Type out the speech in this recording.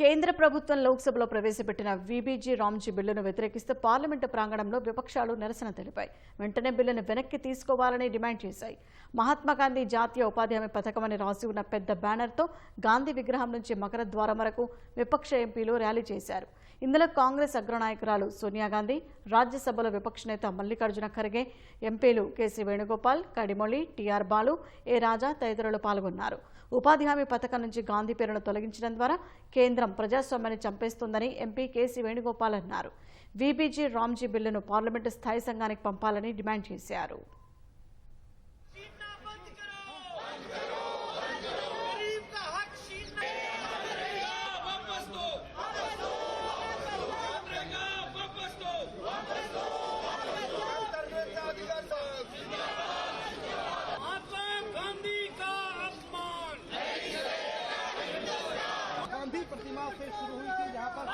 కేంద్ర ప్రభుత్వం లోక్సభలో ప్రవేశపెట్టిన వీబీజీ రామ్జీ బిల్లును వ్యతిరేకిస్తూ పార్లమెంటు ప్రాంగణంలో విపక్షాలు నిరసన తెలిపాయి. వెంటనే బిల్లును వెనక్కి తీసుకోవాలని డిమాండ్ చేశాయి. మహాత్మాగాంధీ జాతీయ ఉపాధి హామీ పథకమని రాసి ఉన్న పెద్ద బ్యానర్తో గాంధీ విగ్రహం నుంచి మకర ద్వారం వరకు విపక్ష ఎంపీలు ర్యాలీ చేశారు. ఇందులో కాంగ్రెస్ అగ్రనాయకురాలు సోనియా గాంధీ, రాజ్యసభలో విపక్ష నేత మల్లికార్జున ఖర్గే, ఎంపీలు కేసీ వేణుగోపాల్, కడిమొళి, టీఆర్ బాలు, ఏ రాజా తదితరులు పాల్గొన్నారు. ఉపాధి హామీ పథకం నుంచి గాంధీ పేరును తొలగించడం ద్వారా కేంద్రం ప్రజాస్వామ్యాన్ని చంపేస్తోందని ఎంపీ కేసీ వేణుగోపాల్ అన్నారు. వీబీజీ రామ్జీ బిల్లును పార్లమెంటు స్థాయి సంఘానికి పంపాలని డిమాండ్ చేశారు. गांधी प्रतिमा से शुरू हुई थी, जहाँ पर